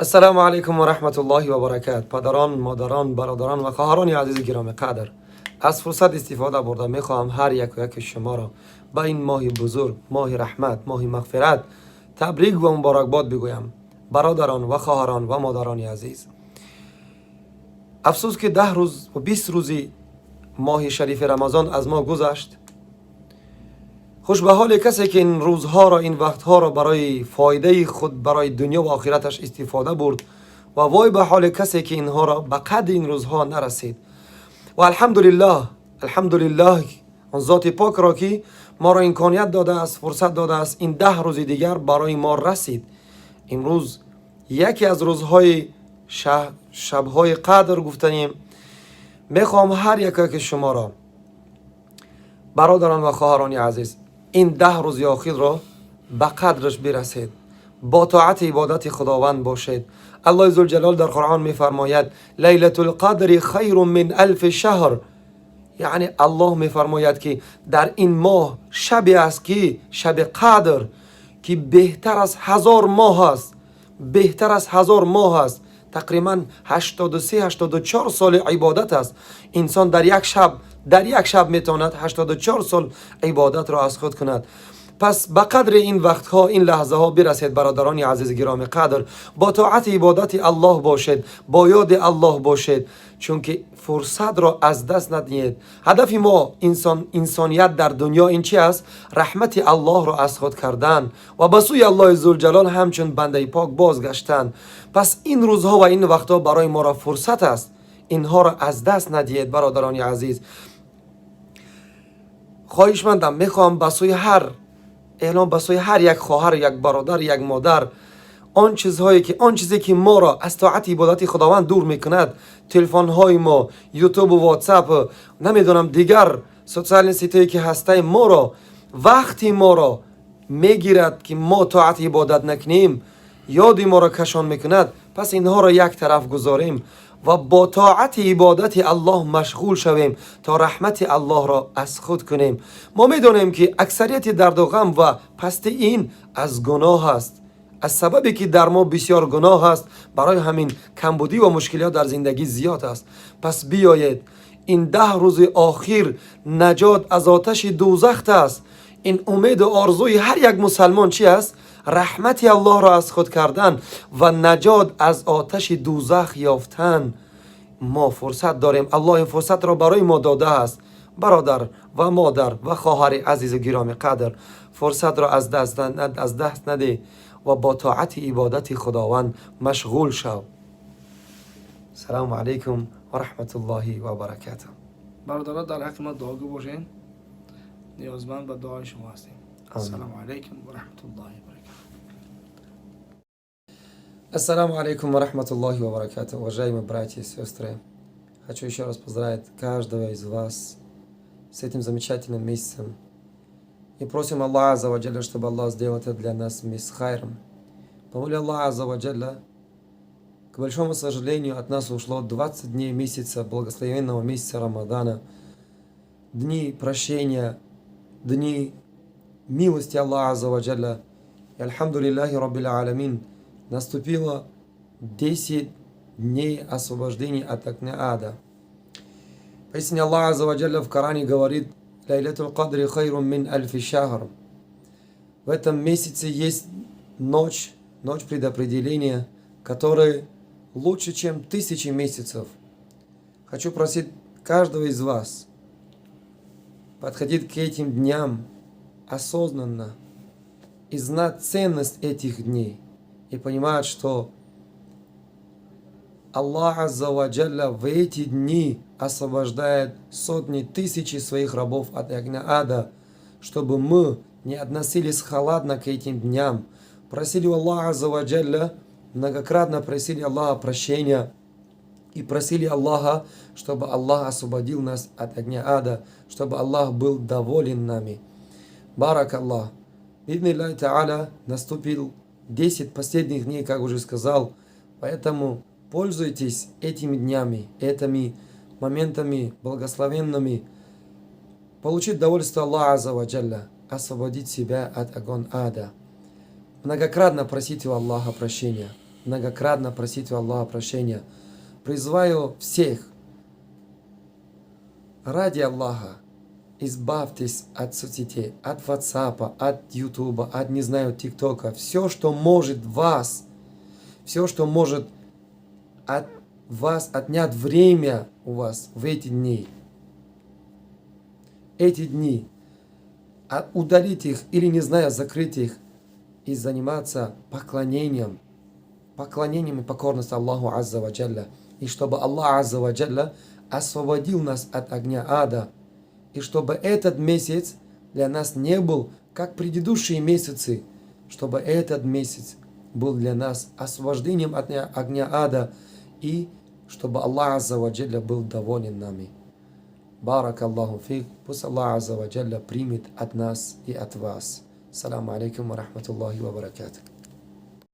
السلام علیکم و رحمت الله و برکات. پدران، مادران، برادران و خواهران عزیز گرامی قدر، از فرصت استفاده برده میخواهم هر یک و یک شما را به این ماه بزرگ، ماه رحمت، ماه مغفرت تبریک و مبارکباد بگویم. برادران و خواهران و مادران عزیز، افسوس که 10 روز و 20 روزی ماه شریف رمضان از ما گذشت. خوش به حال کسی که این روزها را، این وقتها را برای فایده خود، برای دنیا و آخرتش استفاده برد، و وای به حال کسی که اینها را به قدر این روزها نرسید. و الحمدلله، الحمدلله اون ذات پاک را که ما را امکانیت داده است، فرصت داده است این 10 روز دیگر برای ما رسید. امروز یکی از روزهای شبهای قدر گفتنیم. میخوام هر یک شما را، برادران و خواهران عزیز، این 10 روز اخیر را به قدرش برسید، با طاعت عبادت خداوند باشید. الله ذوالجلال در قرآن میفرماید لیلة القدر خیر من 1000 شهر. یعنی الله میفرماید که در این ماه شبی است که شب قدر که بهتر از 1000 ماه است، بهتر از 1000 ماه است. تقریبا 83-84 سال عبادت است. انسان در یک شب میتواند 84 سال عبادت را از خود کند. پس به قدر این وقتها، این لحظه ها برسید برادران عزیز گرامی قدر، با طاعت عبادت الله باشید، با یاد الله باشید، چون که فرصت را از دست ندهید. هدف ما انسانیت در دنیا این چی است؟ رحمت الله را از خود کردن و به سوی الله ذوالجلال همچون بنده پاک بازگشتن. پس این روزها و این وقتها برای ما را فرصت است، اینها را از دست ندهید برادران عزیز. خواهشمندم، میخوام به سوی هر یک خواهر، یک برادر، یک مادر، آن چیزی که ما را از طاعت عبادت خداوند دور میکند، تلفن های ما، یوتیوب و واتساپ، نمیدونم دیگر سوشال سیتی که هسته، ما را، وقتی ما را میگیرد که ما طاعت عبادت نکنیم، یادی ما را کشان میکند. پس اینها را یک طرف گذاریم و با طاعت عبادت الله مشغول شویم تا رحمت الله را از خود کنیم. ما میدونیم که اکثریت درد و غم و پست این از گناه است، از سببی که در ما بسیار گناه است. برای همین کمبودی و مشکلات در زندگی زیاد است. پس بیایید این 10 روز آخر نجات از آتش دوزخ است. این امید و آرزوی هر یک مسلمان چی است؟ رحمت الله را از خود کردن و نجات از آتش دوزخ یافتن. ما فرصت داریم، الله این فرصت را برای ما داده است. برادر و مادر و خواهر عزیز و گرامی قدر، فرصت را از دست نده و با طاعت عبادت خداوند مشغول شو. سلام علیکم و رحمت الله و برکاته. برادران در حق ما دعاگو باشین، نیازمند به دعای شما هستیم. السلام علیکم و رحمت الله و برکاته. Ассаламу алейкум ва рахматуллахи ва баракату. Уважаемые братья и сестры, хочу еще раз поздравить каждого из вас с этим замечательным месяцем. И просим Аллаха Азза ва Джалля, чтобы Аллах сделал это для нас месяц хайром. По воле Аллаха Азза ва Джалля, к большому сожалению, от нас ушло 20 дней месяца, благословенного месяца Рамадана, дни прощения, дни милости Аллаха Азза ва Джалля. И альхамдулиллахи Раббил Аламин, наступило 10 дней освобождения от огня ада. Поистине Аллах Азза ва Джалля в Коране говорит: «Лайлятуль кадри хайрун мин альфи шахр». В этом месяце есть ночь предопределения, которая лучше, чем 1000 месяцев. Хочу просить каждого из вас подходить к этим дням осознанно и знать ценность этих дней. И понимать, что Аллах Азза ва Джалля в эти дни освобождает сотни тысяч своих рабов от огня ада, чтобы мы не относились халатно к этим дням. Просили у Аллаха Азза ва Джалля, многократно просили Аллаха прощения и просили Аллаха, чтобы Аллах освободил нас от огня ада, чтобы Аллах был доволен нами. Барак Аллах. Бидниллахи та'аля наступил 10 последних дней, как уже сказал. Поэтому пользуйтесь этими днями, этими моментами благословенными. Получить довольство Аллаха Азза ва Джалля, освободить себя от огня ада. Многократно просите у Аллаха прощения. многократно просить у Аллаха прощения. Призываю всех, ради Аллаха, избавьтесь от соцсетей, от WhatsApp, от YouTube, от, не знаю, ТикТока. Все, что может все, что может от вас отнять время у вас в эти дни. Эти дни. Удалить их или, не знаю, закрыть их и заниматься поклонением и покорностью Аллаху Азза ва Джалля. И чтобы Аллах Азза ва Джалля освободил нас от огня ада. И чтобы этот месяц для нас не был, как предыдущие месяцы, чтобы этот месяц был для нас освобождением от огня ада, и чтобы Аллах Азза ва Джалля был доволен нами. Барак Аллаху фик. Пусть Аллах Азза ва Джалля примет от нас и от вас. Саламу алейкум ва рахматуллахи ва баракатух.